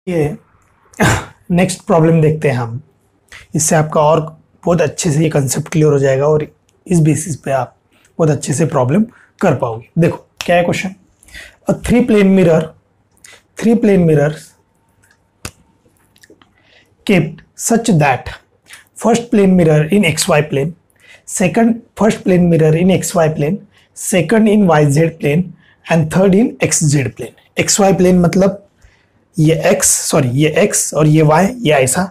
ये next problem देखते हैं हम। इससे आपका और बहुत अच्छे से ये कंसेप्ट क्लियर हो जाएगा और इस बेसिस पे आप बहुत अच्छे से प्रॉब्लम कर पाओगे। देखो क्या है question. A three plane mirror kept such that first plane mirror in xy plane, first plane mirror in xy plane, second in yz plane and third in xz plane। xy plane मतलब ये x और ये y, ये ऐसा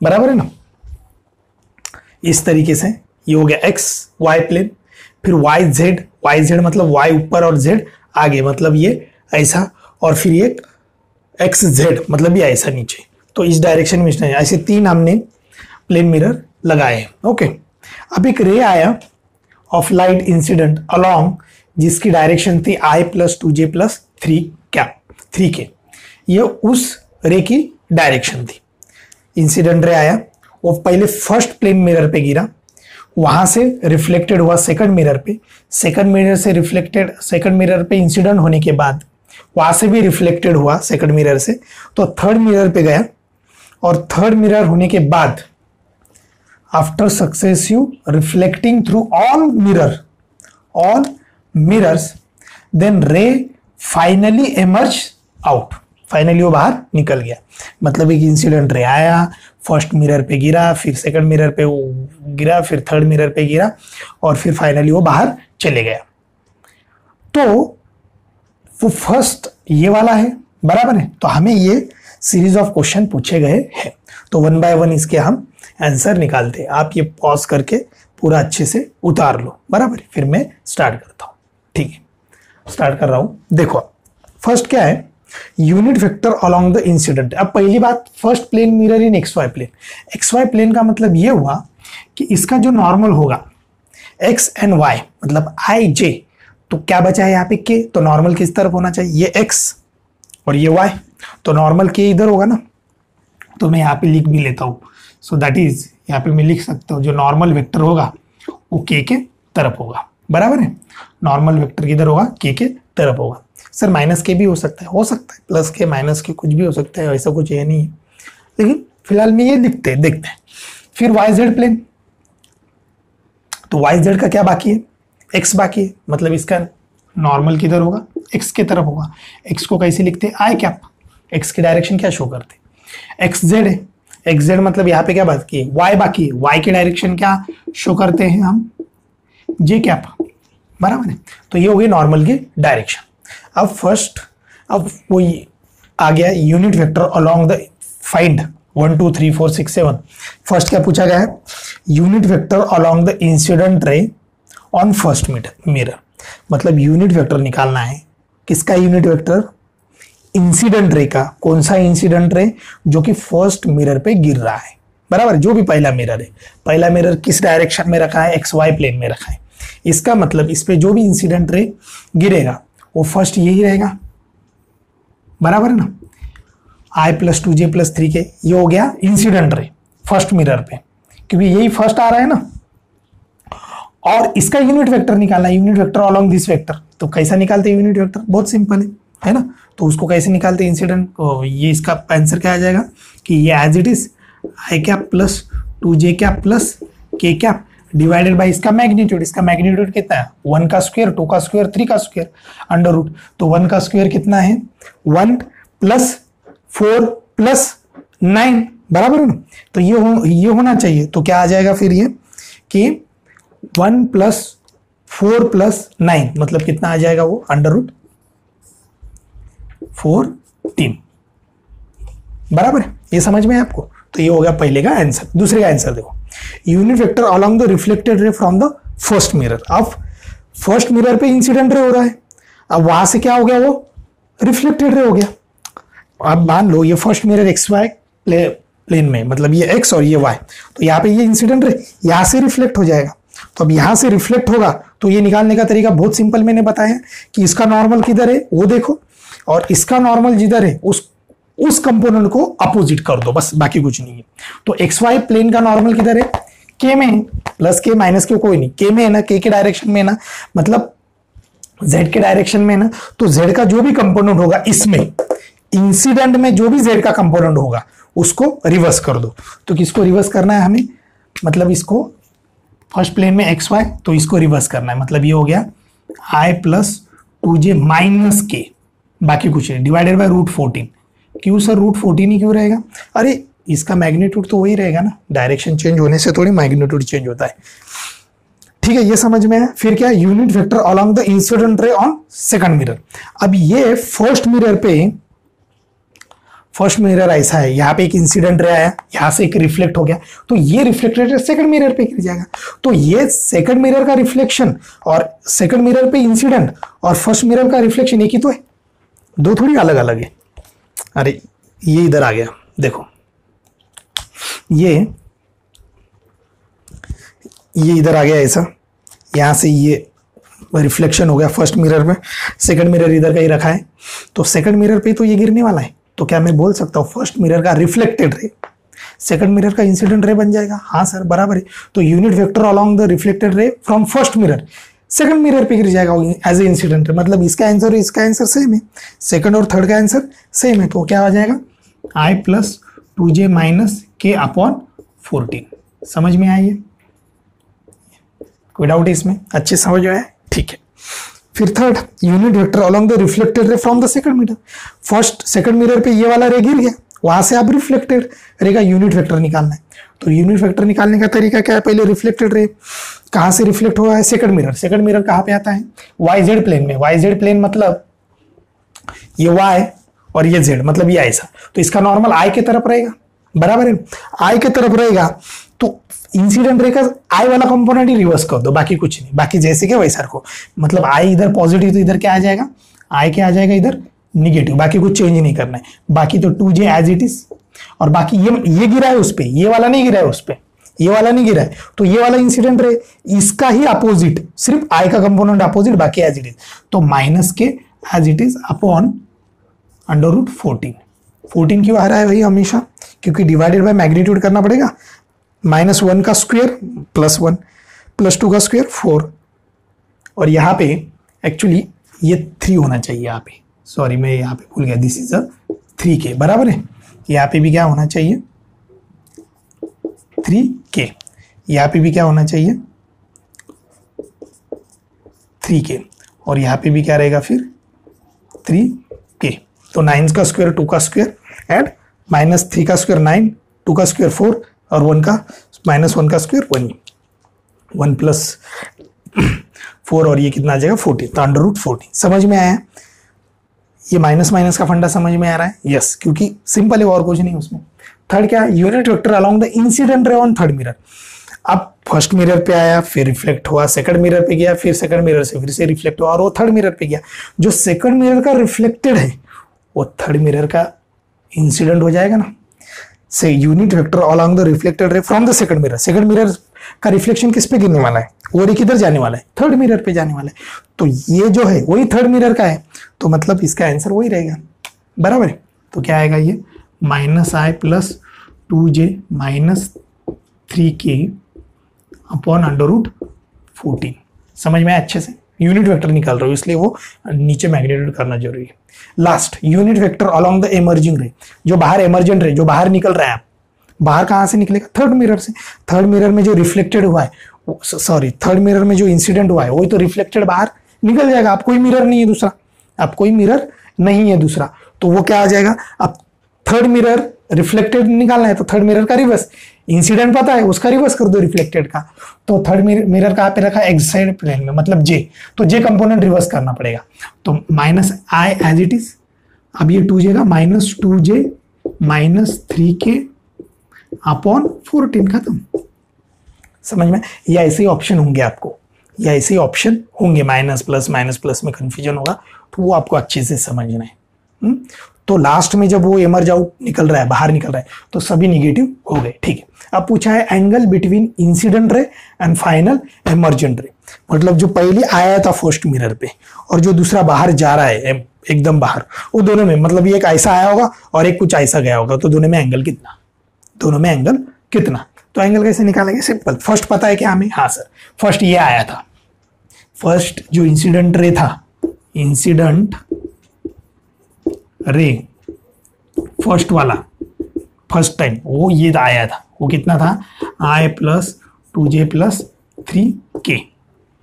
बराबर है ना। इस तरीके से ये हो गया x y प्लेन, फिर yz मतलब y ऊपर और z आगे मतलब ये ऐसा, और फिर ये xz मतलब ये ऐसा नीचे। तो इस डायरेक्शन में ऐसे तीन हमने प्लेन मिरर लगाए हैं। ओके, अब एक रे आया ऑफ लाइट इंसिडेंट अलोंग, जिसकी डायरेक्शन थी i + 2j + 3k। ये उस रे की डायरेक्शन थी। इंसिडेंट रे आया, वो पहले फर्स्ट प्लेन मिरर पे गिरा, वहां से रिफ्लेक्टेड हुआ सेकंड मिरर पे, सेकंड मिरर पे इंसिडेंट होने के बाद वहां से भी रिफ्लेक्टेड हुआ सेकंड मिरर से, तो थर्ड मिरर पे गया, और थर्ड मिरर होने के बाद after successive reflecting through all mirrors then ray finally emerge out. Finally वो बाहर निकल गया। मतलब एक इंसिडेंट रे आया, फर्स्ट मिरर पे गिरा, फिर सेकंड मिरर पे गिरा, फिर थर्ड मिरर पे गिरा, और फिर फाइनली वो बाहर चले गया। तो वो फर्स्ट ये वाला है, बराबर है। तो हमें ये सीरीज ऑफ क्वेश्चन पूछे गए हैं, तो 1 बाय 1 इसके हम आंसर निकालते हैं। आप ये पॉज करके पूरा अच्छे से उतार लो, बराबर। फिर मैं स्टार्ट करता हूं। ठीक है, स्टार्ट कर रहा हूं। देखो फर्स्ट क्या है, unit vector along the incident. अब पहली बात, first plane mirror in XY plane. XY plane का मतलब ये हुआ कि इसका जो नॉर्मल होगा x एंड y मतलब IJ, तो क्या बचा है यहाँ पे k, तो नॉर्मल किस तरफ होना चाहिए, ये x और ये y, तो नॉर्मल k इधर होगा ना। तो मैं यहाँ पे लिख भी लेता हूँ। सो दैट इज, यहाँ पे मैं लिख सकता हूँ जो नॉर्मल वेक्टर होगा वो k के तरफ होगा, बराबर है। नॉर्मल वेक्टर किधर होगा, k के तरफ होगा। सर माइनस के भी हो सकता है प्लस के माइनस के कुछ भी हो सकता है, ऐसा कुछ ये नहीं है, लेकिन फिलहाल में ये देखते हैं। फिर YZ प्लेन, तो YZ का क्या बाकी है, x बाकी है, मतलब इसका नॉर्मल किधर होगा, x के तरफ होगा। x को कैसे लिखते हैं, आई कैप, x की डायरेक्शन क्या शो करते हैं, XZ है। XZ मतलब यहाँ पे क्या बात की है, y बाकी है, y की डायरेक्शन क्या शो करते हैं हम, J कैप, बराबर है। तो ये हो गई नॉर्मल की डायरेक्शन। अब वो आ गया unit vector along the, find 1 2 3 4 6 7। First क्या पूछा गया है, unit vector along the incident ray on first mirror. मतलब यूनिट वेक्टर निकालना है, किसका यूनिट वेक्टर, इंसिडेंट रे का। कौन सा इंसिडेंट रे, जो कि फर्स्ट मिरर पे गिर रहा है, बराबर। जो भी पहला मिरर है, पहला मिरर किस डायरेक्शन में रखा है, XY प्लेन में रखा है। इसका मतलब इस पे जो भी इंसिडेंट रे गिरेगा वो फर्स्ट यही रहेगा, बराबर है ना। I + 2j + 3k, ये हो गया इंसिडेंट रे फर्स्ट मिरर पे, क्योंकि यही फर्स्ट आ रहा है ना। और इसका यूनिट वेक्टर निकालना है, unit vector along this vector. तो कैसा निकालते हैं यूनिट वेक्टर, बहुत सिंपल है ना। तो उसको कैसे निकालते हैं इंसिडेंट, ये इसका आंसर क्या आ जाएगा कि ये as it is I cap + 2j cap + k cap divided by इसका मैग्नीट्यूड। इसका मैग्नीट्यूड कितना है, 1 का स्क्वायर, 2 का स्क्वायर, 3 का स्क्वायर, अंडर रूट। तो 1 का स्क्वायर कितना है, 1 + 4 + 9, बराबर है ना। तो ये होना चाहिए। तो क्या आ जाएगा फिर ये कि 1 + 4 + 9 मतलब कितना आ जाएगा वो, अंडर रूट 14, बराबर है। ये समझ में है आपको। तो ये हो गया पहले का आंसर। दूसरे का आंसर देखो, unit vector along the reflected रे फ्रॉम द फर्स्ट मिरर। अब फर्स्ट मिरर पे इंसिडेंट रे हो रहा है, अब वहां से क्या हो गया, वो रिफ्लेक्टेड रे हो गया। अब मान लो ये फर्स्ट मिरर XY प्लेन में, मतलब ये x और ये y, तो यहाँ पे ये इंसिडेंट रे यहाँ से रिफ्लेक्ट हो जाएगा। तो अब यहाँ से रिफ्लेक्ट होगा, तो ये निकालने का तरीका बहुत सिंपल मैंने बताया कि इसका नॉर्मल किधर है वो देखो, और इसका नॉर्मल जिधर है उस कंपोनेंट को अपोजिट कर दो, बस, बाकी कुछ नहीं है। तो XY प्लेन का नॉर्मल किधर है, k में, प्लस के माइनस के कोई नहीं, k में है ना, k के डायरेक्शन में है ना, मतलब z के डायरेक्शन में है ना। तो z का जो भी कंपोनेंट होगा इसमें इंसिडेंट में जो भी z का कंपोनेंट होगा उसको रिवर्स कर दो। तो किसको रिवर्स करना है हमें, मतलब इसको फर्स्ट प्लेन में एक्स वाई, तो इसको रिवर्स करना है, मतलब ये हो गया i प्लस 2j माइनस के, बाकी कुछ नहीं, डिवाइडेड बाय √14। क्यों सर √14 ही क्यों रहेगा, अरे इसका मैग्नीट्यूड तो वही रहेगा ना, डायरेक्शन चेंज होने से थोड़ी मैग्नीट्यूड चेंज होता है। ठीक है, ये समझ में है। फिर क्या, unit vector along the incident ray on second mirror. अब ये फर्स्ट मिरर ऐसा है, यहाँ पे एक इंसिडेंट रे आया, यहाँ से एक रिफ्लेक्ट हो गया, तो ये रिफ्लेक्टेड सेकंड मिरर पे गिर जाएगा। तो ये सेकंड मिरर का रिफ्लेक्शन और सेकंड मिरर पे इंसिडेंट और फर्स्ट मिरर का रिफ्लेक्शन एक ही तो है, दो थोड़ी अलग अलग है। अरे ये इधर आ गया, देखो ये इधर आ गया ऐसा, यहां से ये रिफ्लेक्शन हो गया फर्स्ट मिरर में, सेकंड मिरर इधर का ही रखा है, तो सेकंड मिरर पे तो ये गिरने वाला है। तो क्या मैं बोल सकता हूं फर्स्ट मिरर का रिफ्लेक्टेड रे सेकंड मिरर का इंसिडेंट रे बन जाएगा? हाँ सर बराबर है। तो unit vector along the reflected रे from first mirror second mirror पे गिर जाएगा एज ए इंसिडेंट रे, मतलब इसका आंसर इसका आंसर सेम है, सेकंड और थर्ड का आंसर सेम है। तो क्या हो जाएगा i प्लस 2j माइनस के अपॉन 14। समझ में आई है, कोई डाउट है इसमें, अच्छे समझ में आया? ठीक है। फिर third, unit vector along the reflected रे from the second mirror. First second mirror पे ये वाला रे गिर गया, वहां से आप रिफ्लेक्टेड रे का यूनिट वेक्टर निकालना है। तो यूनिट वेक्टर निकालने का तरीका क्या है, पहले रिफ्लेक्टेड रे कहां से रिफ्लेक्ट हुआ है, सेकंड मिरर। सेकंड मिरर कहां पे आता है, YZ प्लेन में। YZ प्लेन मतलब ये Y और ये Z, मतलब ये ऐसा, तो इसका नॉर्मल I के तरफ रहेगा, बराबर है, I के तरफ रहेगा। तो इंसिडेंट रे का I वाला कंपोनेंट ही रिवर्स कर दो, बाकी कुछ नहीं, बाकी जैसे के वैसा रखो, मतलब I इधर पॉजिटिव तो इधर क्या आ जाएगा, I क्या आ जाएगा इधर निगेटिव, बाकी कुछ चेंज नहीं करना है। बाकी तो 2j एज इट इज, और बाकी ये गिरा है उस पे, ये वाला नहीं गिरा है उस पे, ये वाला नहीं गिरा है, तो ये वाला इंसिडेंट रे इसका ही अपोजिट, सिर्फ I का कंपोनेंट अपोजिट, बाकी एज इट इज। तो माइनस के एज इट इज अपॉन √14। 14 क्यों आ रहा है भाई हमेशा, क्योंकि डिवाइडेड बाय मैग्नीट्यूड करना पड़ेगा। -1 का स्क्वायर +1 +2 का स्क्वायर 4, और यहाँ पे एक्चुअली ये 3 होना चाहिए, यहाँ पे सॉरी मैं यहाँ पे भूल गया, दिस इज 3k, बराबर है। यहाँ पे भी क्या होना चाहिए 3k, यहाँ पे भी क्या होना चाहिए 3k, और यहाँ पे भी क्या रहेगा फिर 3k। तो 9 का स्क्वायर 2 का स्क्वायर एंड -3 का स्क्वायर 9, 2 का स्क्वायर 4 और 1 का -1 का स्क्वायर 1, 1 प्लस 4 और ये कितना आ जाएगा 14, तो √14। समझ में आया? ये माइनस माइनस का फंडा समझ में आ रहा है? यस, क्योंकि सिंपल है और कुछ नहीं उसमें। थर्ड क्या है, unit vector along the incident ray on third mirror. अब फर्स्ट मिरर पे आया, फिर रिफ्लेक्ट हुआ, सेकंड मिरर पे गया, फिर सेकंड मिरर से फिर से रिफ्लेक्ट हुआ और वो थर्ड मिरर पे गया। जो सेकंड मिरर का रिफ्लेक्टेड है वो थर्ड मिरर का इंसिडेंट हो जाएगा ना। से unit vector along the reflected रे from the second mirror. Second mirror का रिफ्लेक्शन किस पे गिरने वाला है, वो रे किधर जाने वाला है, थर्ड मिरर पे जाने वाला है। तो ये जो है वही थर्ड मिरर का है, तो मतलब इसका आंसर वही रहेगा, बराबर है। तो क्या आएगा ये -i plus 2j minus 3k upon √14। समझ में अच्छे से, यूनिट वेक्टर निकाल रहा हूँ इसलिए वो नीचे मैग्नीट्यूड करना जरूरी है। Last, unit vector along the emerging रे। जो बाहर इमर्जेंट रे, जो बाहर निकल रहा है, बाहर कहां से निकलेगा, थर्ड मिरर से। थर्ड मिरर में जो रिफ्लेक्टेड हुआ है, सॉरी थर्ड मिरर में जो इंसिडेंट हुआ है वही तो रिफ्लेक्टेड बाहर निकल जाएगा। अब कोई मिरर नहीं है दूसरा, अब कोई मिरर नहीं है दूसरा, तो वो क्या आ जाएगा। अब थर्ड मिरर रिफ्लेक्टेड निकालना है तो थर्ड मिरर का रिवर्स, इंसिडेंट पता है उसका रिवर्स कर दो रिफ्लेक्टेड का। तो थर्ड मिरर कहां पे रखा है, एक्स साइड प्लेन में, मतलब जे, तो जे कंपोनेंट रिवर्स करना पड़ेगा। तो -i एज इट इज, अब ये 2j का -2j माइनस 3k अपॉन 14, खत्म। समझ में? ये ऐसे ही ऑप्शन होंगे आपको, या ऐसे ही ऑप्शन होंगे, माइनस प्लस में कंफ्यूजन होगा, तो वो आपको अच्छे से समझना है। तो लास्ट में जब वो एमर्ज आउट निकल रहा है, बाहर निकल रहा है, तो सभी निगेटिव हो गए, ठीक है। अब पूछा है angle between incident ray and final emergent रे, मतलब जो पहले आया था फर्स्ट मिरर पे और जो दूसरा बाहर जा रहा है एकदम बाहर, वो दोनों में, मतलब ये एक ऐसा आया होगा और एक कुछ ऐसा गया होगा, तो दोनों में एंगल कितना, दोनों में एंगल कितना। तो एंगल कैसे निकालेंगे, सिंपल। फर्स्ट पता है क्या हमें, हाँ सर, फर्स्ट ये आया था, फर्स्ट जो इंसिडेंट रे था, इंसिडेंट रे फर्स्ट वाला फर्स्ट टाइम वो ये आया था, वो कितना था, i plus 2j plus 3k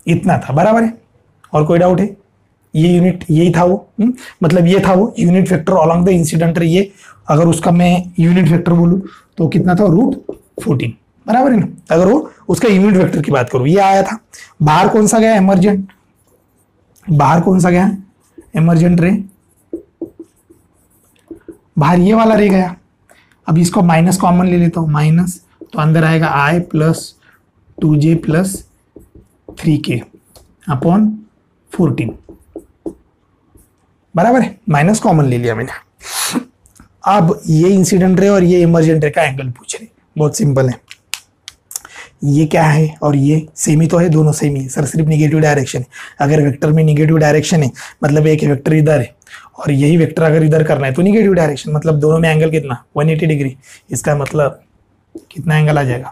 इतना था, बराबर है। और कोई डाउट है? ये यूनिट यही था वो, मतलब ये था वो unit vector along the incident ray. ये अगर उसका मैं यूनिट वेक्टर बोलूं तो कितना था, √14, बराबर है ना। अगर वो उसका यूनिट वेक्टर की बात करूं, ये आया था। बाहर कौन सा गया, एमर्जेंट, बाहर कौन सा गया, एमर्जेंट रे, बाहर ये वाला रे गया। अब इसको माइनस कॉमन ले लेता हूं, माइनस, तो अंदर आएगा i plus 2j plus 3k upon 14, बराबर है। माइनस कॉमन ले लिया मैंने। अब ये इंसिडेंट रे और ये इमर्जेंट रे का एंगल पूछ रहे, बहुत सिंपल है। ये क्या है और ये सेम ही तो है, दोनों सेम ही है सर, सिर्फ निगेटिव डायरेक्शन है। अगर वेक्टर में निगेटिव डायरेक्शन है मतलब एक वेक्टर इधर है और यही वेक्टर अगर इधर करना है तो निगेटिव डायरेक्शन, मतलब दोनों में एंगल कितना, 180 डिग्री। इसका मतलब कितना एंगल आ जाएगा,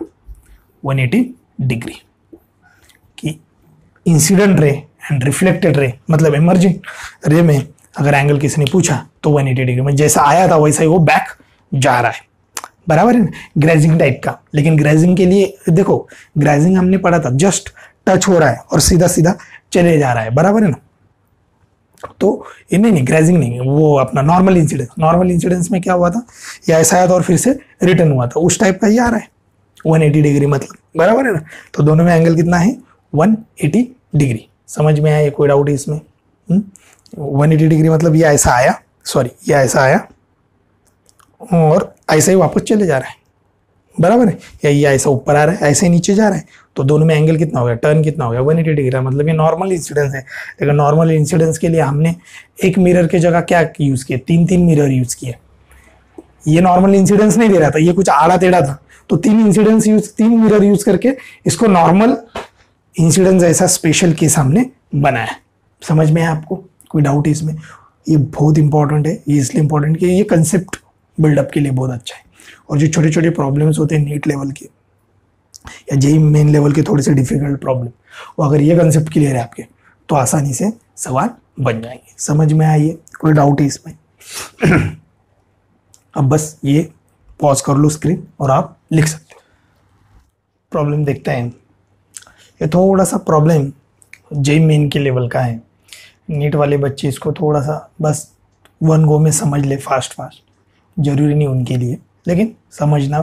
180 डिग्री। कि incident ray and reflected ray मतलब इमर्जिंग रे में अगर एंगल किसी ने पूछा तो 180 डिग्री में, जैसा आया था वैसा ही वो बैक जा रहा है, बराबर है ना। ग्रेजिंग टाइप का, लेकिन ग्रेजिंग के लिए देखो, ग्रेजिंग हमने पढ़ा था, जस्ट टच हो रहा है और सीधा सीधा चले जा रहा है, बराबर है ना। तो ये नहीं ग्रेजिंग नहीं, वो अपना नॉर्मल इंसिडेंस, नॉर्मल इंसिडेंस में क्या हुआ था, या ऐसा आया था और फिर से रिटर्न हुआ था, उस टाइप का ही आ रहा है 180 डिग्री मतलब, बराबर है ना। तो दोनों में एंगल कितना है, 180 डिग्री। समझ में आया, कोई डाउट है इसमें? 180 डिग्री मतलब ये ऐसा आया, सॉरी ये ऐसा आया और ऐसा ही वापस चले जा रहा है, बराबर है। या ये ऐसा यूपर आ रहा है, ऐसे ही नीचे जा रहा है, तो दोनों में एंगल कितना हो गया, टर्न कितना हो गया, 180 डिग्री। मतलब ये नॉर्मल इंसिडेंस है। लेकिन नॉर्मल इंसिडेंस के लिए हमने एक मिरर के जगह क्या यूज किया, 3 मिरर यूज किए। ये नॉर्मल इंसिडेंस नहीं दे रहा था, ये कुछ आड़ा टेढ़ा था, तो 3 मिरर यूज करके इसको नॉर्मल इंसिडेंस ऐसा स्पेशल केस हमने बनाया। समझ में है आपको? कोई डाउट है इसमें? ये बहुत इंपॉर्टेंट है, ये इसलिए इंपॉर्टेंट कि ये कंसेप्ट बिल्डअप के लिए बहुत अच्छा है। और जो छोटे छोटे प्रॉब्लम्स होते हैं नीट लेवल के या जेईई मेन लेवल के थोड़े से डिफिकल्ट प्रॉब्लम, वो अगर ये कंसेप्ट क्लियर है आपके तो आसानी से सवाल बन जाएंगे। समझ में आइए, कोई डाउट है इसमें? अब बस ये पॉज कर लो स्क्रीन और आप लिख सकते हो। प्रॉब्लम देखते हैं। ये थोड़ा सा प्रॉब्लम जेईई मेन के लेवल का है, नीट वाले बच्चे इसको थोड़ा सा बस 1 गो में समझ ले, फास्ट, जरूरी नहीं उनके लिए, लेकिन समझना,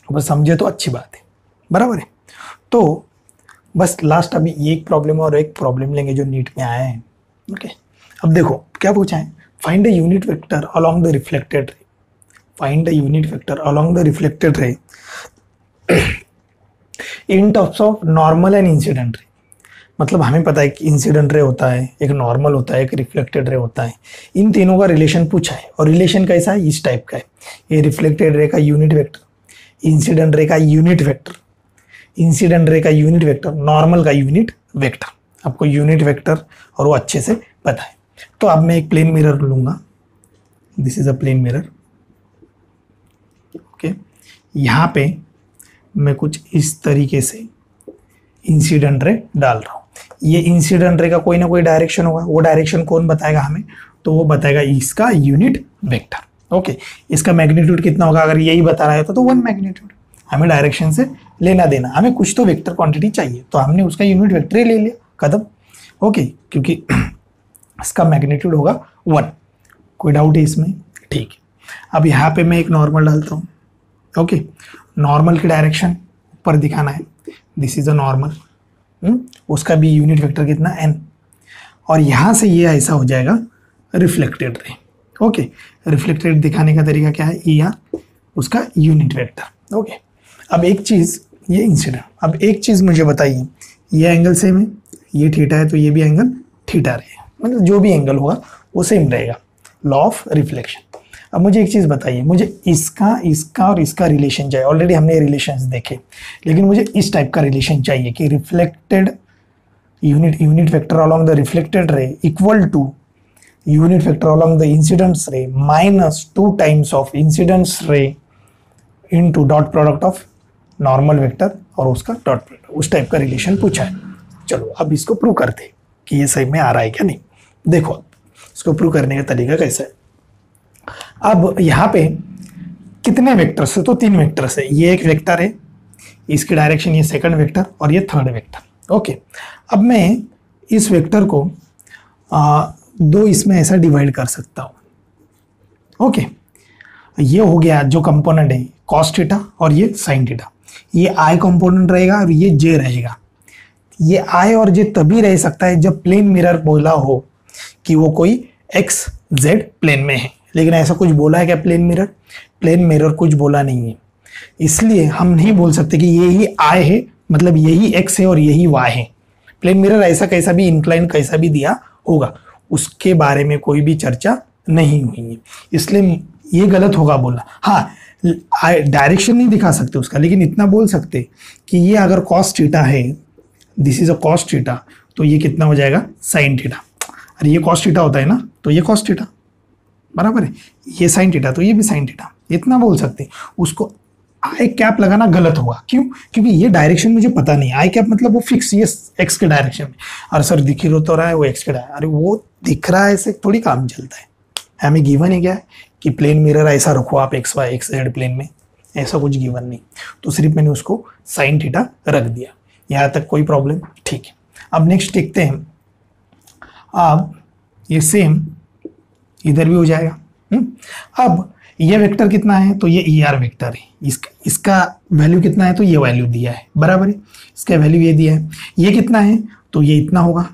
बस समझे तो अच्छी बात है, बराबर है। तो बस लास्ट अभी एक प्रॉब्लम और एक प्रॉब्लम लेंगे जो नीट में आया है। ओके, अब देखो क्या पूछा है, find a unit vector along the reflected रे, find a unit vector along the reflected रे in terms of normal and incident ray. मतलब हमें पता है कि इंसिडेंट रे होता है, एक नॉर्मल होता है, एक रिफ्लेक्टेड रे होता है। इन तीनों का रिलेशन पूछा है और रिलेशन कैसा है, इस टाइप का है। ये रिफ्लेक्टेड रे का यूनिट वेक्टर, इंसिडेंट रे का यूनिट वेक्टर, इंसिडेंट रे का यूनिट वेक्टर, नॉर्मल का यूनिट वेक्टर। आपको यूनिट वेक्टर और वो अच्छे से पता है। तो अब मैं एक प्लेन मिरर लूंगा, this is a plane mirror. Okay, यहाँ पे मैं कुछ इस तरीके से इंसिडेंट रे डाल रहा हूँ। ये इंसिडेंट रे का कोई ना कोई डायरेक्शन होगा, वो डायरेक्शन कौन बताएगा हमें, तो वो बताएगा इसका यूनिट वेक्टर। ओके, इसका मैग्नीट्यूड कितना होगा, अगर यही बता रहा है तो 1 मैग्नीट्यूड। हमें डायरेक्शन से लेना देना, हमें कुछ तो वेक्टर क्वांटिटी चाहिए, तो हमने उसका यूनिट वेक्टर ही ले लिया, खत्म। ओके, क्योंकि इसका मैग्नीट्यूड होगा 1। कोई डाउट है इसमें? ठीक है। अब यहाँ पे मैं एक नॉर्मल डालता हूँ। ओके, नॉर्मल की डायरेक्शन ऊपर दिखाना है, दिस इज अ नॉर्मल, उसका भी यूनिट वेक्टर कितना, n। और यहाँ से ये ऐसा हो जाएगा रिफ्लेक्टेड रे। ओके, रिफ्लेक्टेड दिखाने का तरीका क्या है, या उसका यूनिट वेक्टर। ओके, अब एक चीज़, ये इंसिडेंट, अब एक चीज़ मुझे बताइए, ये एंगल सेम है, ये थीटा है तो ये भी एंगल थीटा रहेगा, मतलब जो भी एंगल होगा वो सेम रहेगा, लॉ ऑफ रिफ्लेक्शन। अब मुझे एक चीज़ बताइए, मुझे इसका और इसका रिलेशन चाहिए। ऑलरेडी हमने रिलेशंस देखे, लेकिन मुझे इस टाइप का रिलेशन चाहिए कि reflected unit vector along the reflected ray equal to unit vector along the incidence ray minus 2 times of incidence ray into dot product of normal vector और उसका डॉट प्रोडक्ट, उस टाइप का relation पूछा है। चलो अब इसको प्रूव करते हैं कि ये सही में आ रहा है क्या नहीं। देखो इसको प्रूव करने का तरीका कैसा है। अब यहाँ पे कितने वेक्टर्स है, तो 3 वेक्टर्स है। ये एक वेक्टर है, इसकी डायरेक्शन ये सेकंड वेक्टर और ये थर्ड वेक्टर। ओके, अब मैं इस वेक्टर को दो इसमें ऐसा डिवाइड कर सकता हूँ। ओके, ये हो गया जो कंपोनेंट है कॉस थीटा और ये साइन थीटा। ये आई कंपोनेंट रहेगा और ये जे रहेगा। ये आई और जे तभी रह सकता है जब प्लेन मिरर बोला हो कि वो कोई एक्स जेड प्लेन में है, लेकिन ऐसा कुछ बोला है क्या प्लेन मिरर? प्लेन मिरर कुछ बोला नहीं है, इसलिए हम नहीं बोल सकते कि यही आई है मतलब यही एक्स है और यही वाई है। प्लेन मिरर ऐसा कैसा भी इंक्लाइन कैसा भी दिया होगा, उसके बारे में कोई भी चर्चा नहीं हुई है, इसलिए ये गलत होगा बोलना। हाँ, डायरेक्शन नहीं दिखा सकते उसका, लेकिन इतना बोल सकते कि ये अगर कॉस थीटा है, this is a cos theta, तो ये कितना हो जाएगा साइन थीटा। अरे ये कॉस थीटा होता है ना, तो ये कॉस थीटा बराबर है, ये साइन थीटा तो ये भी साइन थीटा, इतना बोल सकते। उसको आई कैप लगाना गलत होगा, क्यों? क्योंकि ये डायरेक्शन मुझे पता नहीं। आई कैप मतलब वो फिक्स, ये एक्स के डायरेक्शन में। अरे सर दिख ही तो रहा है वो एक्स के डायरेक्शन, अरे वो दिख रहा है ऐसे थोड़ी काम चलता है। हमें गिवन है क्या है कि प्लेन मिरर ऐसा रखो आप X Y X Z plane में, ऐसा कुछ गिवन नहीं, तो सिर्फ मैंने उसको साइन थीटा रख दिया। यहाँ तक कोई प्रॉब्लम? ठीक है। अब नेक्स्ट देखते हैं, अब ये सेम इधर भी हो जाएगा। अब ये वेक्टर कितना है, तो ये ई आर वेक्टर है, इसका वैल्यू कितना है, तो ये वैल्यू दिया है बराबर है, इसका वैल्यू ये दिया है। ये कितना है, तो ये इतना होगा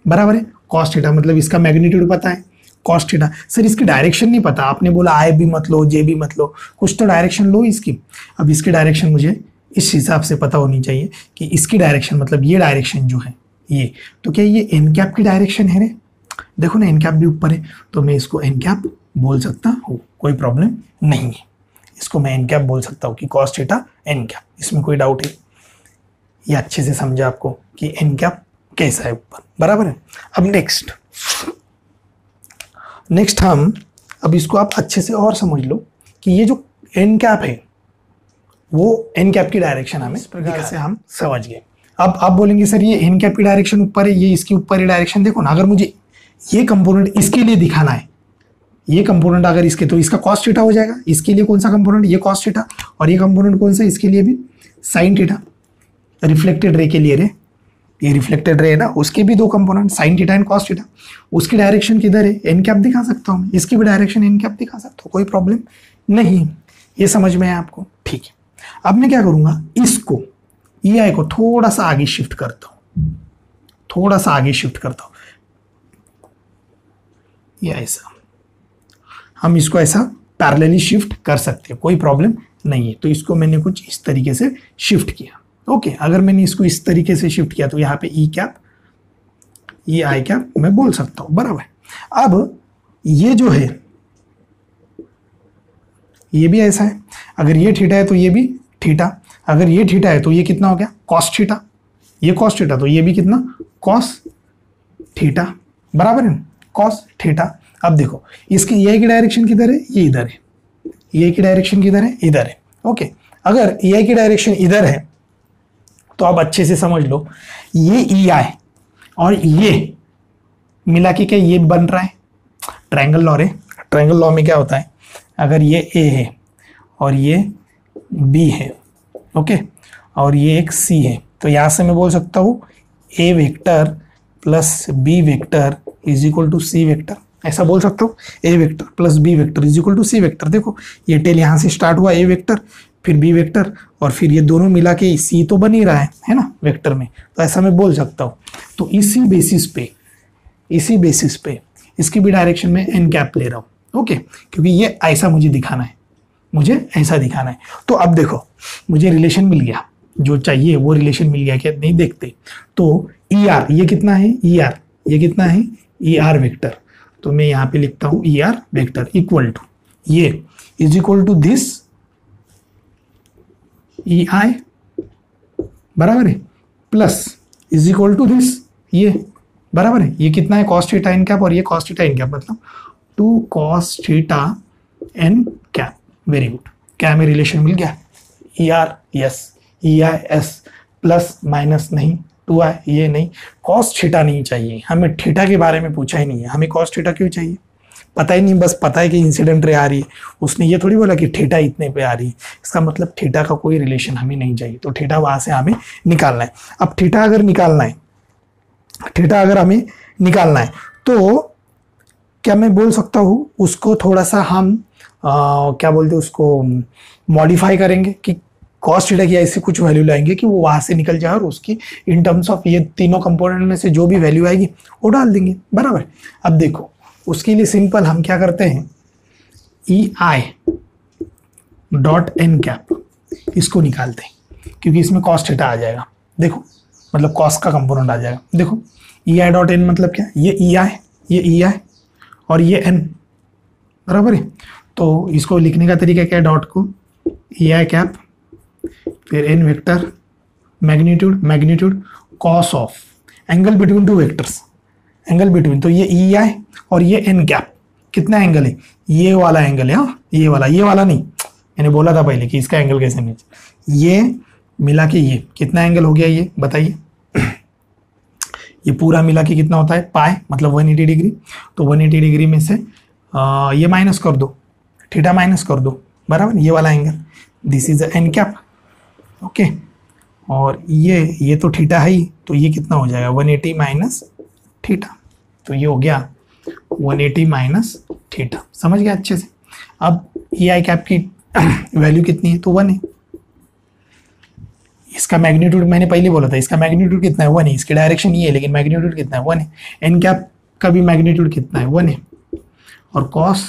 बराबर है। कॉस थीटा मतलब इसका मैग्नीट्यूड पता है, कॉस थीटा। सर इसकी डायरेक्शन नहीं पता, आपने बोला आई भी मत लो जे भी मत लो, कुछ तो डायरेक्शन लो इसकी। अब इसकी डायरेक्शन मुझे इस हिसाब से पता होनी चाहिए कि इसकी डायरेक्शन मतलब ये डायरेक्शन जो है ये, तो क्या ये एन कैप की डायरेक्शन है रे? देखो ना एन कैप भी ऊपर है, तो मैं इसको एन कैप बोल सकता हूँ, कोई प्रॉब्लम नहीं है। इसको मैं एन कैप बोल सकता हूँ कि कॉस थीटा एन कैप, इसमें कोई डाउट है? ये अच्छे से समझा आपको कि एन कैप कैसा है ऊपर, बराबर है। अब नेक्स्ट हम, अब इसको आप अच्छे से और समझ लो कि ये जो एन कैप है वो एन कैप की डायरेक्शन हमें इस प्रकार से हम समझ गए। अब आप बोलेंगे सर ये एन कैप की डायरेक्शन ऊपर है, ये इसकी ऊपर ही डायरेक्शन। देखो ना, अगर मुझे ये कंपोनेंट इसके लिए दिखाना है, ये कंपोनेंट अगर इसके, तो इसका कॉस थीटा हो जाएगा। इसके लिए कौन सा कंपोनेंट, ये कॉस थीटा, और ये कंपोनेंट कौन सा, इसके लिए भी साइन थीटा। रिफ्लेक्टेड रे के लिए रे, ये रिफ्लेक्टेड रे है ना, उसके भी दो component sine theta and cos theta. उसकी डायरेक्शन किधर है, एन कैप दिखा सकता हूँ, इसकी भी डायरेक्शन एन कैप दिखा सकता हूँ, कोई प्रॉब्लम नहीं। ये समझ में है आपको? ठीक है। अब मैं क्या करूंगा, इसको ई आई को थोड़ा सा आगे शिफ्ट करता हूं, थोड़ा सा आगे शिफ्ट करता हूं, ये ऐसा, हम इसको ऐसा पैरेलली शिफ्ट कर सकते हैं, कोई प्रॉब्लम नहीं है। तो इसको मैंने कुछ इस तरीके से शिफ्ट किया। ओके, अगर मैंने इसको इस तरीके से शिफ्ट किया तो यहाँ पे ई कैप, ये आई कैप मैं बोल सकता हूं, बराबर। अब ये जो है ये भी ऐसा है, अगर ये थीटा है तो ये भी थीटा, अगर ये थीटा है तो ये कितना हो गया कॉस थीटा, ये कॉस थीटा तो ये भी कितना कॉस थीटा, बराबर है कॉस थीटा। अब देखो इसकी ये की डायरेक्शन किधर है, ये इधर है, ये की डायरेक्शन किधर है, इधर है। ओके, अगर ये की डायरेक्शन इधर है तो आप अच्छे से समझ लो, ये ई आई और ये मिला के क्या ये बन रहा है ट्रायंगल लॉ है। ट्रायंगल लॉ में क्या होता है, अगर ये ए है और ये बी है, ओके, और ये एक सी है, तो यहां से मैं बोल सकता हूं A vector plus B vector is equal to C vector, ऐसा बोल सकता हूँ। A vector plus B vector is equal to C vector. देखो ये टेल यहाँ से स्टार्ट हुआ ए वेक्टर, फिर बी वेक्टर, और फिर ये दोनों मिला के सी तो बन ही रहा है ना वेक्टर में, तो ऐसा मैं बोल सकता हूँ। तो इसी बेसिस पे इसकी भी डायरेक्शन में एन कैप ले रहा हूँ, ओके, क्योंकि ये ऐसा मुझे दिखाना है, मुझे ऐसा दिखाना है। तो अब देखो मुझे रिलेशन मिल गया, जो चाहिए वो रिलेशन मिल गया, क्या नहीं देखते। तो ई आर ये कितना है, ई आर ये कितना है, ई आर वेक्टर, तो मैं यहाँ पे लिखता हूँ E R vector equal to ये is equal to this E I, बराबर है, plus is equal to this ये, बराबर है। ये कितना है कॉस थीटा एन कैप, और ये कॉस थीटा एन कैप, मतलब 2 cos theta N cap. Very good, क्या हमें रिलेशन मिल गया, E R yes, E I S, plus minus नहीं, 2i ये नहीं, कॉस थीटा नहीं चाहिए हमें, थीटा के बारे में पूछा ही नहीं है, हमें कॉस थीटा क्यों चाहिए, पता ही नहीं, बस पता है कि इंसिडेंट रे आ रही है, उसने ये थोड़ी बोला कि थीटा इतने पे आ रही है। इसका मतलब थीटा का कोई रिलेशन हमें नहीं चाहिए, तो थीटा वहां से हमें निकालना है। अब थीटा अगर निकालना है, थीटा अगर हमें निकालना है तो क्या मैं बोल सकता हूँ उसको थोड़ा सा हम क्या बोलते हैं उसको मॉडिफाई करेंगे कि कॉस थीटा की ऐसी कुछ वैल्यू लाएंगे कि वो वहां से निकल जाए और उसकी इन टर्म्स ऑफ ये तीनों कंपोनेंट में से जो भी वैल्यू आएगी वो डाल देंगे, बराबर। अब देखो उसके लिए सिंपल हम क्या करते हैं, ई आई डॉट एन कैप इसको निकालते हैं, क्योंकि इसमें कॉस थीटा आ जाएगा। देखो मतलब कॉस का कंपोनेंट आ जाएगा। देखो ई आई डॉट एन मतलब क्या, ये ई आई, ये ई आई और ये एन, बराबर है। तो इसको लिखने का तरीका क्या है, डॉट को ई आई कैप फिर N vector magnitude, magnitude cos of angle between two vectors, angle between, तो ये ई आई और ये एन कैप कितना एंगल है, ये वाला एंगल है, हाँ ये वाला नहीं, मैंने बोला था पहले कि इसका एंगल कैसे मैच, ये मिला के ये कितना एंगल हो गया, ये बताइए। ये पूरा मिला के कितना होता है पाई, मतलब 180 डिग्री। तो 180 डिग्री में से ये माइनस कर दो, थीटा माइनस कर दो, बराबर, ये वाला angle, this is an cap, okay. और ये तो थीटा है ही, तो ये कितना हो जाएगा 180 माइनस थीटा, तो ये हो गया 180 माइनस थीटा, समझ गया अच्छे से। अब ई आई कैप की वैल्यू कितनी है, तो 1 है। इसका मैग्नीट्यूड मैंने पहले बोला था, इसका मैग्नीट्यूड कितना है 1 है, इसकी डायरेक्शन ये है लेकिन मैग्नीट्यूड कितना है 1 है। एन कैप का भी मैग्नीट्यूड कितना है 1 है। और कॉस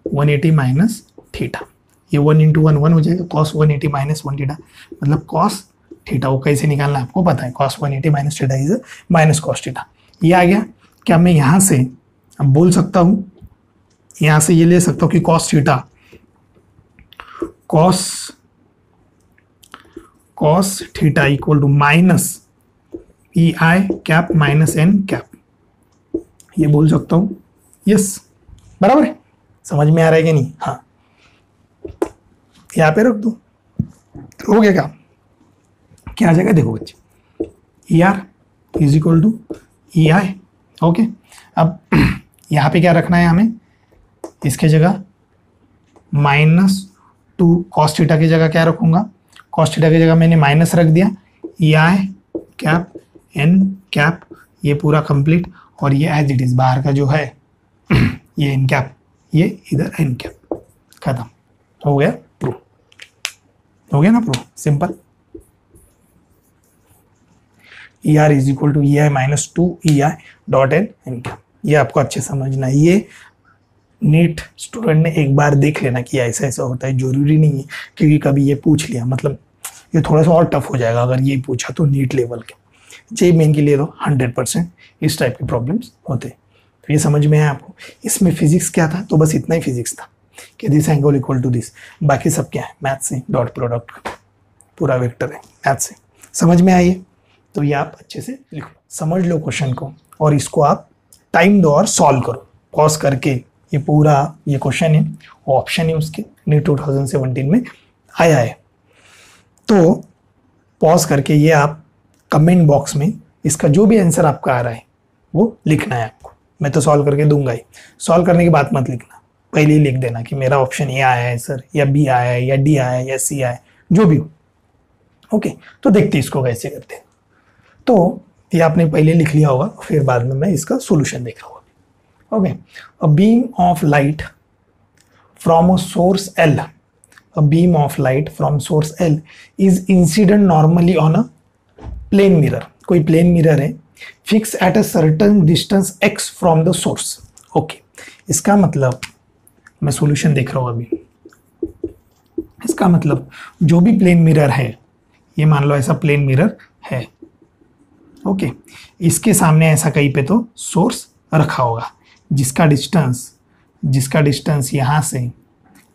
180 माइनस थीटा, ये 1 इंटू 1 1 हो जाएगा, कॉस 180 माइनस 1 थीटा, मतलब कॉस थीटा वो कैसे निकालना है आपको पता है, cos 180 minus theta is minus cos theta. ये आ गया। क्या मैं यहाँ से अब बोल सकता हूँ, यहाँ से ये ले सकता हूँ कि cos theta, cos theta equal to minus E I cap minus N cap, ये बोल सकता हूँ, यस, बराबर है। समझ में आ रहा है कि नहीं, हाँ यहाँ पे रख दो, हो गया काम। क्या आ जाएगा देखो बच्चे, E R is equal to E I, okay. अब यहाँ पे क्या रखना है हमें, इसके जगह -2 कॉस थीटा की जगह क्या रखूंगा, कॉस थीटा की जगह मैंने माइनस रख दिया, ई आई कैप एन कैप, ये पूरा कंप्लीट, और ये एज इट इज बाहर का जो है ये एन कैप, ये इधर एन कैप, खत्म हो गया, प्रूफ हो गया ना, proof simple. E R is equal to E I minus 2 E I dot N N cap, ये आपको अच्छे समझना है। ये नीट स्टूडेंट ने एक बार देख लेना कि ऐसा ऐसा होता है, जरूरी नहीं है क्योंकि कभी ये पूछ लिया, मतलब ये थोड़ा सा और टफ हो जाएगा अगर ये पूछा तो नीट लेवल के। जेईई मेन के लिए तो 100% इस टाइप के प्रॉब्लम्स होते हैं। तो ये समझ में आया आपको। इसमें फिजिक्स क्या था, तो बस इतना ही फिजिक्स था कि this angle equal to this, बाकी सब क्या है मैथ से, डॉट प्रोडक्ट पूरा वेक्टर है मैथ से, समझ में आइए। तो ये आप अच्छे से लिखो, समझ लो क्वेश्चन को, और इसको आप टाइम दो और सॉल्व करो पॉज करके। ये पूरा ये क्वेश्चन है, ऑप्शन है उसके नीट 2017 में आया है, तो पॉज करके ये आप कमेंट बॉक्स में इसका जो भी आंसर आपका आ रहा है वो लिखना है आपको। मैं तो सॉल्व करके दूंगा ही, सॉल्व करने के बाद मत लिखना, पहले ही लिख देना कि मेरा ऑप्शन ए आया है सर, या बी आया है, या डी आया है, या सी आया है, जो भी हो, ओके। तो देखते इसको कैसे करते हैं। तो ये आपने पहले लिख लिया होगा, फिर बाद में मैं इसका सोल्यूशन देख रहा हूँ, okay. A beam of light from a source L, a beam of light from source L is incident normally on a plane mirror, कोई plane mirror है, fix at a certain distance x from the source, okay। इसका मतलब मैं solution देख रहा हूँ अभी, इसका मतलब जो भी प्लेन मिरर है, ये मान लो ऐसा प्लेन मिरर है, ओके। इसके सामने ऐसा कहीं पे तो सोर्स रखा होगा, जिसका डिस्टेंस यहाँ से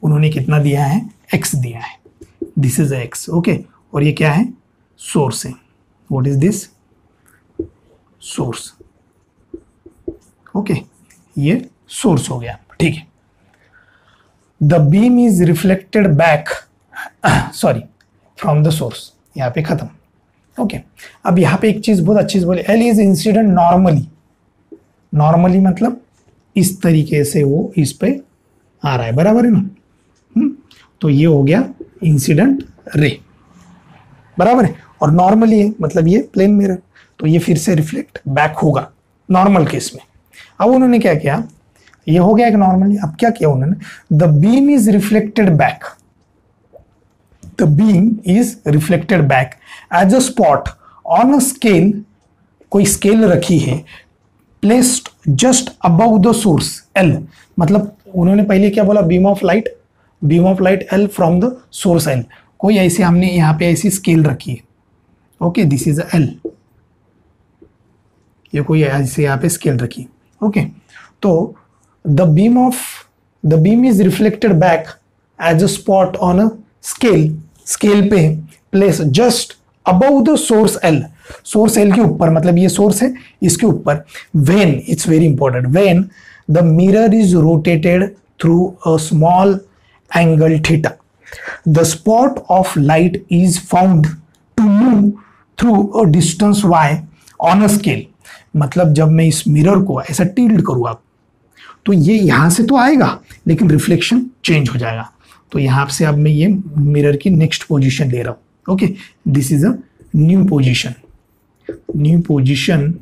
उन्होंने कितना दिया है, x दिया है, दिस इज x, ओके। और ये क्या है, सोर्स है, what is this, source, okay, ये सोर्स हो गया, ठीक है। The beam is reflected back, sorry, from the source, यहाँ पे खत्म, ओके। अब यहाँ पे एक चीज बहुत अच्छी चीज बोली, L is incident normally, normally मतलब इस तरीके से वो इस पे आ रहा है, बराबर है ना। तो ये हो गया इंसिडेंट रे, बराबर है। और नॉर्मली है मतलब ये प्लेन मिरर, तो ये फिर से रिफ्लेक्ट बैक होगा नॉर्मल केस में। अब उन्होंने क्या किया, ये हो गया एक नॉर्मली, अब क्या किया उन्होंने, the beam is reflected back, the beam is reflected back as a spot on a scale, कोई स्केल रखी है, placed just above the source L, मतलब उन्होंने पहले क्या बोला, beam of light L from the source L, कोई ऐसे हमने यहाँ पे ऐसी स्केल रखी है, ओके, दिस इज एल, ये कोई ऐसे यहाँ पे स्केल रखी, ओके। तो the beam is reflected back as a spot on a scale पे place just above the source L के ऊपर, मतलब ये सोर्स है इसके ऊपर, when, it's very important, when the mirror is rotated through a small angle theta, the spot of light is found to move through a distance y on a scale, मतलब जब मैं इस मिरर को ऐसा tilt करूँ आप, तो ये यहां से तो आएगा लेकिन रिफ्लेक्शन चेंज हो जाएगा। तो यहां से अब मैं ये मिरर की नेक्स्ट पोजीशन ले रहा हूं, okay, this is a new position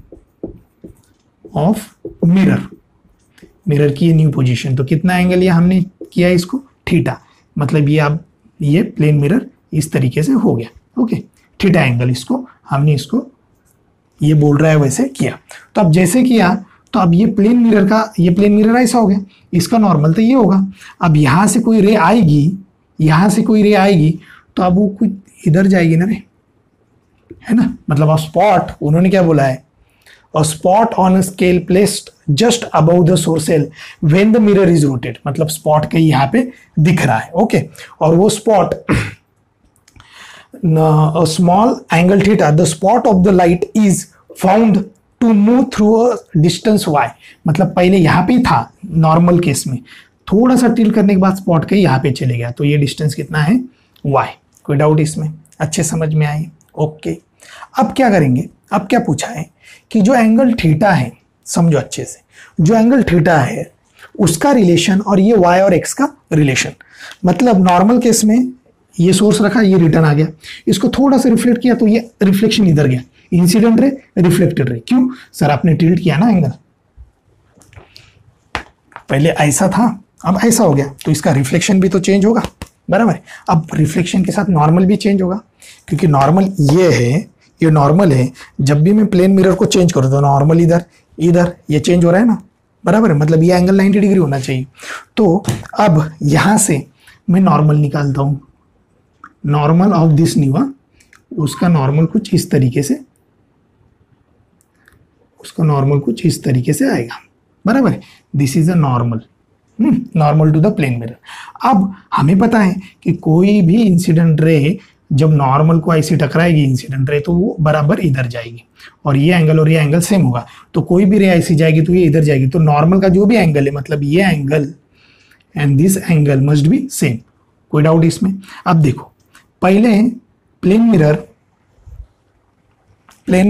of mirror की ये न्यू पोजीशन। तो कितना एंगल ये हमने किया इसको, थीटा, मतलब ये अब ये प्लेन मिरर इस तरीके से हो गया, ओके, थीटा एंगल, इसको हमने इसको ये बोल रहा है वैसे किया। तो अब जैसे किया तो अब ये प्लेन मिरर ऐसा हो गया, इसका नॉर्मल तो ये होगा। अब यहां से कोई रे आएगी, तो अब वो कुछ इधर जाएगी ना रे, है ना, मतलब अब स्पॉट, उन्होंने क्या बोला है, अ spot on a scale placed just above the source L when the mirror is rotate, मतलब स्पॉट कहीं यहाँ पे दिख रहा है, ओके। और वो spot a small angle theta, the spot of the light is found to move through a distance y, मतलब पहले यहाँ पे था नॉर्मल केस में, थोड़ा सा टिल्ट करने के बाद स्पॉट के यहाँ पे चले गया, तो ये डिस्टेंस कितना है, y। कोई डाउट इसमें, अच्छे समझ में आए, ओके। अब क्या करेंगे, अब क्या पूछा है कि जो एंगल थीटा है, समझो अच्छे से, जो एंगल थीटा है उसका रिलेशन और ये y और x का रिलेशन, मतलब नॉर्मल केस में ये सोर्स रखा, ये रिटर्न आ गया, इसको थोड़ा सा रिफ्लेक्ट किया तो ये रिफ्लेक्शन इधर गया, इंसिडेंट रे, रिफ्लेक्टेड रे, क्यों सर, आपने टिल्ट किया ना एंगल, पहले ऐसा था अब ऐसा हो गया, तो इसका रिफ्लेक्शन भी तो चेंज होगा, बराबर है। अब रिफ्लेक्शन के साथ नॉर्मल भी चेंज होगा, क्योंकि नॉर्मल ये है, ये नॉर्मल है, जब भी मैं प्लेन मिरर को चेंज करूँ तो नॉर्मल इधर ये चेंज हो रहा है ना, बराबर है, मतलब ये एंगल 90 डिग्री होना चाहिए। तो अब यहां से मैं नॉर्मल निकालता हूं, नॉर्मल ऑफ दिस न्यू, उसका नॉर्मल कुछ इस तरीके से आएगा, बराबर है, this is a normal to the plane mirror. अब हमें पता है कि कोई भी इंसिडेंट रे जब नॉर्मल को ऐसी टकराएगी इंसिडेंट रे, तो वो बराबर इधर जाएगी, और ये एंगल सेम होगा, तो कोई भी रे ऐसी जाएगी तो ये इधर जाएगी, तो नॉर्मल का जो भी एंगल है, मतलब ये angle and this angle must be same. कोई डाउट इसमें? अब देखो, पहले प्लेन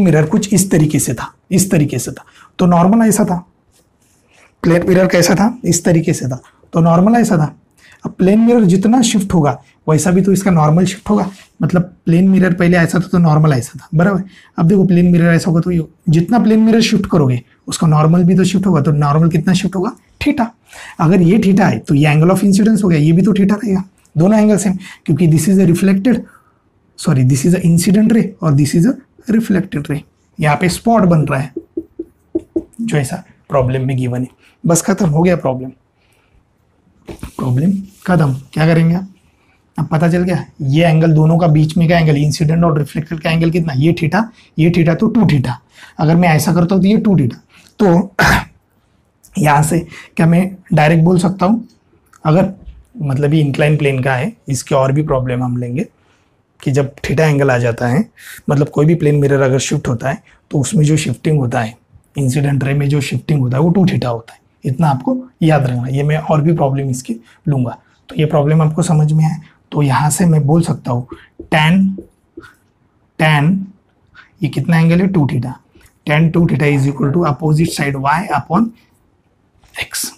मिरर कुछ इस तरीके से था, तो नॉर्मल ऐसा था, प्लेन मिरर कैसा था, इस तरीके से था, तो नॉर्मल ऐसा था। अब प्लेन मिरर जितना शिफ्ट होगा वैसा भी तो इसका नॉर्मल शिफ्ट होगा, मतलब प्लेन मिरर पहले ऐसा था तो नॉर्मल ऐसा था, बराबर। अब देखो प्लेन मिरर ऐसा होगा तो जितना प्लेन मिरर शिफ्ट करोगे उसका नॉर्मल भी तो शिफ्ट होगा, तो नॉर्मल कितना शिफ्ट होगा, थीटा। अगर ये थीटा है तो ये एंगल ऑफ इंसिडेंस हो गया, ये भी तो थीटा रहेगा, दोनों एंगल सेम, क्योंकि this is a incident ray और this is a reflected ray. यहाँ पे स्पॉट बन रहा है जो ऐसा प्रॉब्लम में गिवन है। बस खत्म हो गया प्रॉब्लम खत्म। क्या करेंगे अब पता चल गया ये एंगल दोनों का बीच में का एंगल, इंसिडेंट और रिफ्लेक्टेड का एंगल कितना, ये थीटा तो 2 थीटा। अगर मैं ऐसा करता हूँ तो ये 2 थीटा, तो यहाँ से क्या मैं डायरेक्ट बोल सकता हूँ, अगर मतलब ये इंक्लाइन प्लेन का है, इसके और भी प्रॉब्लम हम लेंगे कि जब थीटा एंगल आ जाता है, मतलब कोई भी प्लेन मिरर अगर शिफ्ट होता है तो उसमें जो शिफ्टिंग होता है, इंसिडेंट रे में जो शिफ्टिंग होता है वो 2 थीटा होता है। इतना आपको याद रखना, ये मैं और भी प्रॉब्लम इसकी लूंगा। तो ये प्रॉब्लम आपको समझ में आए, तो यहाँ से मैं बोल सकता हूँ tan ये कितना एंगल है, 2 theta, tan 2 theta is equal to opposite side y upon X,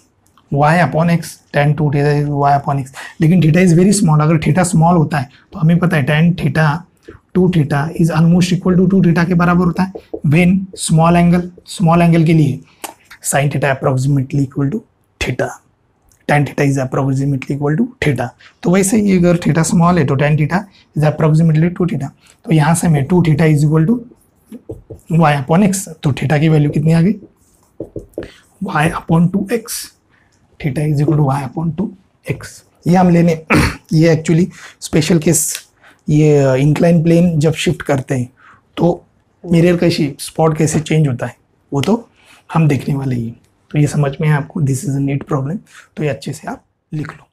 Y upon X, tan two theta is Y upon X. लेकिन थीटा इज वेरी स्मॉल, अगर थीटा स्मॉल होता है तो हमें पता है tan theta two theta is almost equal to theta के बराबर होता है। वेन स्मॉल एंगल के लिए sine theta approximately equal to theta, tan theta is approximately equal to theta. तो वैसे ही अगर थीटा स्मॉल है तो tan theta is approximately two theta. तो यहाँ से मैं two theta is equal to Y upon X, तो थीटा की वैल्यू कितनी आ गई, Y upon two X, theta is equal to Y upon two X. ये हम लेने ये एक्चुअली स्पेशल केस, ये इंक्लाइन प्लेन जब शिफ्ट करते हैं तो मिरर का स्पॉट कैसे चेंज होता है वो तो हम देखने वाले ही। तो ये समझ में है आपको, this is a neat problem, तो ये अच्छे से आप लिख लो।